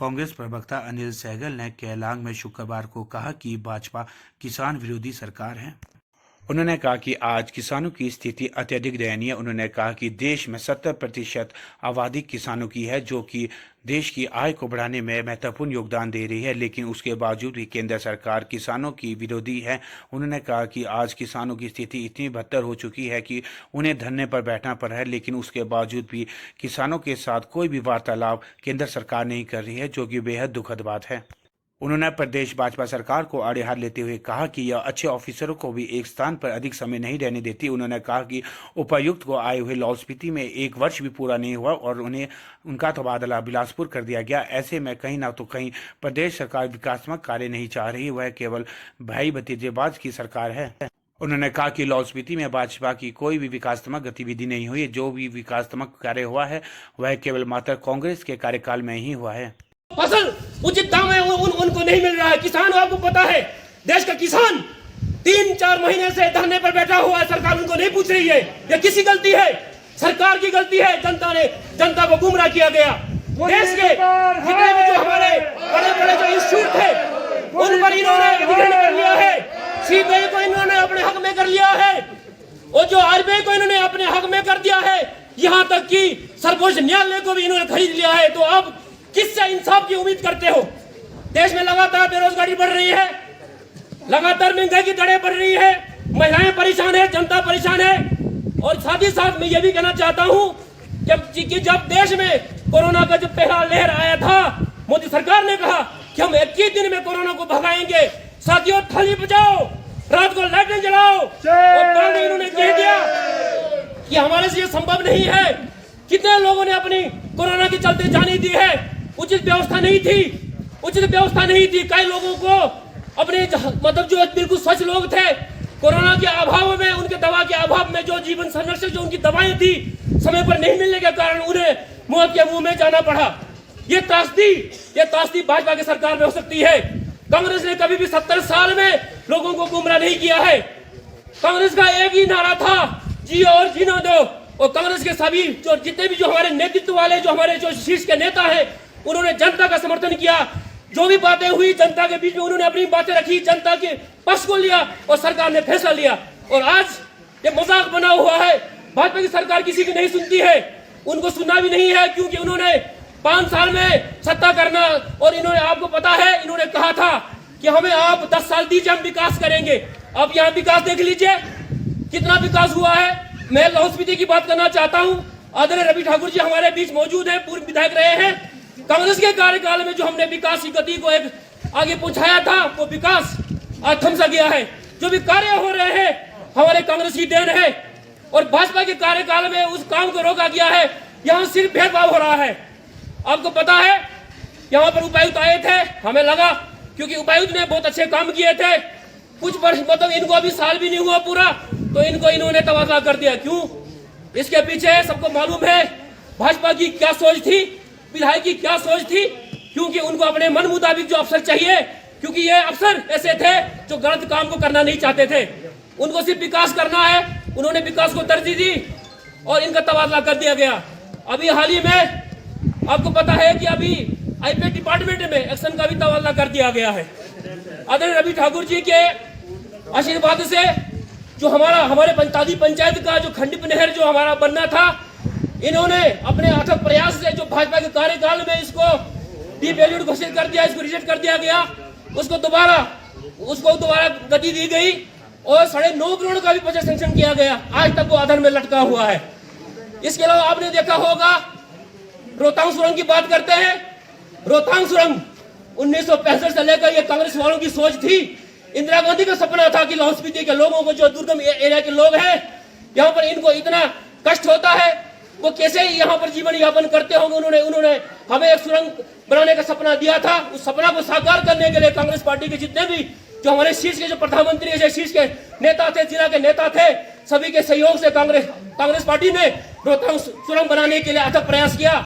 कांग्रेस प्रवक्ता अनिल सहगल ने केलांग में शुक्रवार को कहा कि भाजपा किसान विरोधी सरकार है। उन्होंने कहा कि आज किसानों की स्थिति अत्यधिक दयनीय। उन्होंने कहा कि देश में 70% आबादी किसानों की है, जो कि देश की आय को बढ़ाने में महत्वपूर्ण योगदान दे रही है, लेकिन उसके बावजूद भी केंद्र सरकार किसानों की विरोधी है। उन्होंने कहा कि आज किसानों की स्थिति इतनी बदतर हो चुकी है कि उन्हें धरने पर बैठना पड़ रहा है, लेकिन उसके बावजूद भी किसानों के साथ कोई भी वार्तालाप केंद्र सरकार नहीं कर रही है, जो कि बेहद दुखद बात है। उन्होंने प्रदेश भाजपा सरकार को आड़े हाथ लेते हुए कहा कि यह अच्छे ऑफिसरों को भी एक स्थान पर अधिक समय नहीं रहने देती। उन्होंने कहा कि उपायुक्त को आए हुए लाहौल स्पीति में 1 वर्ष भी पूरा नहीं हुआ और उनका तबादला बिलासपुर कर दिया गया। ऐसे में कहीं ना तो कहीं प्रदेश सरकार विकासात्मक कार्य नहीं चाह रही, वह केवल भाई भतीजेबाज की सरकार है। उन्होंने कहा कि लाहौल स्पीति में भाजपा की कोई भी विकासात्मक गतिविधि नहीं हुई। जो भी विकासात्मक कार्य हुआ है वह केवल मात्र कांग्रेस के कार्यकाल में ही हुआ है। फसल उचित दाम है उनको नहीं मिल रहा है। किसान, आपको पता है, देश का किसान 3-4 महीने से धरने पर बैठा हुआ है। सरकार उनको नहीं पूछ रही है। ये किसी गलती है? सरकार की गलती है। जनता को गुमराह किया गया। देश के जितने भी जो हमारे बड़े जो इंस्टीट्यूट थे उन पर इन्होंने अधिग्रहण कर लिया है। सीबीआई को इन्होंने अपने हक में कर लिया है और जो आरबीआई को इन्होंने अपने हक में कर दिया है। यहाँ तक कि सर्वोच्च न्यायालय को भी इन्होंने खरीद लिया है। तो अब किससे इंसाफ की उम्मीद करते हो? देश में लगातार बेरोजगारी बढ़ रही है, लगातार महंगाई की दरें बढ़ रही है, महिलाएं परेशान है, जनता परेशान है। और साथ ही साथ मैं ये भी कहना चाहता हूं कि जब देश में कोरोना का जब पहला लहर आया था, मोदी सरकार ने कहा कि हम 21 दिन में कोरोना को भगाएंगे। साथियों, थाली बजाओ, रात को लाइटें जलाओ, और बाद में इन्होंने कह दिया कि हमारे से ये संभव नहीं है। कितने लोगों ने अपनी कोरोना के चलते जाने दी है। उचित व्यवस्था नहीं थी। कई लोगों को अपने मतलब जो बिल्कुल स्वच्छ लोग थे, कोरोना के अभाव में, उनके दवा के अभाव में जो जीवन संरक्षक जो उनकी दवाएं थी समय पर नहीं मिलने के कारण उन्हें मौत के मुंह में जाना पड़ा। ये त्रासदी भाजपा की सरकार में हो सकती है। कांग्रेस ने कभी भी 70 साल में लोगों को गुमराह नहीं किया है। कांग्रेस का एक ही नारा था, जियो और जीने दो। और कांग्रेस के सभी जो जितने भी जो हमारे नेतृत्व वाले जो हमारे जो शीर्ष के नेता हैं, उन्होंने जनता का समर्थन किया। जो भी बातें हुई जनता के बीच में उन्होंने अपनी बातें रखी, जनता के पक्ष को लिया और सरकार ने फैसला लिया। और आज ये मजाक बना हुआ है। भाजपा की सरकार किसी की नहीं सुनती है, उनको सुनना भी नहीं है, क्योंकि उन्होंने 5 साल में सत्ता करना। और इन्होंने, आपको पता है, इन्होंने कहा था कि हमें आप 10 साल दीजिए, हम विकास करेंगे। अब यहाँ विकास देख लीजिए, कितना विकास हुआ है। मैं लाहौल स्पीति की बात करना चाहता हूँ। आदरणीय रवि ठाकुर जी हमारे बीच मौजूद हैं, पूर्व विधायक रहे हैं। कांग्रेस के कार्यकाल में जो हमने विकास की गति को एक आगे पहुंचाया था, वो विकास आज थम सा गया है। जो भी कार्य हो रहे हैं हमारे कांग्रेस की देन है, और भाजपा के कार्यकाल में उस काम को रोका गया है। यहाँ सिर्फ भेदभाव हो रहा है। आपको पता है, यहाँ पर उपायुक्त आए थे, हमें लगा क्योंकि उपायुक्त ने बहुत अच्छे काम किए थे, कुछ वर्ष मतलब इनको अभी साल भी नहीं हुआ पूरा, तो इन्होंने तबादला कर दिया। क्यों? इसके पीछे सबको मालूम है भाजपा की क्या सोच थी, विधायक की क्या सोच थी। क्योंकि उनको अपने मन मुताबिक जो अफसर चाहिए, क्योंकि ये अफसर ऐसे थे जो गलत काम को करना नहीं चाहते थे, उनको सिर्फ विकास करना है। उन्होंने विकास को तरजीह दी और इनका तबादला कर दिया गया। अभी हाल ही में आपको पता है कि अभी आईपीएच डिपार्टमेंट में एक्शन का भी तबादला कर दिया गया है। आदरणीय रवि ठाकुर जी के आशीर्वाद से जो हमारे पंचायती पंचायत का जो खंडित नहर जो हमारा बनना था, इन्होंने अपने अथक प्रयास से जो भाजपा के कार्यकाल में इसको डीवैल्यूड घोषित कर दिया, इसको रिजेक्ट कर दिया गया, उसको दोबारा गति दी गई और 9.5 करोड़ का भी बजट सैंक्शन किया गया। आज तक वो आधार में लटका हुआ है। इसके अलावा आपने देखा होगा, रोहतांग सुरंग की बात करते हैं। रोहतांग सुरंग 1965 से लेकर ये कांग्रेस वालों की सोच थी। इंदिरा गांधी का सपना था कि लाहौल स्पीति के लोगों को, जो दुर्गम एरिया के लोग हैं, यहाँ पर इनको इतना कष्ट होता है, वो कैसे यहाँ पर जीवन यापन करते होंगे। उन्होंने हमें एक सुरंग बनाने का सपना दिया था। उस सपना को साकार करने के लिए कांग्रेस पार्टी के जितने भी जो हमारे शीर्ष के जो प्रधानमंत्री है, शीर्ष के नेता थे, जिला के नेता थे, सभी के सहयोग से कांग्रेस पार्टी ने रोहतांग सुरंग बनाने के लिए अथक प्रयास किया।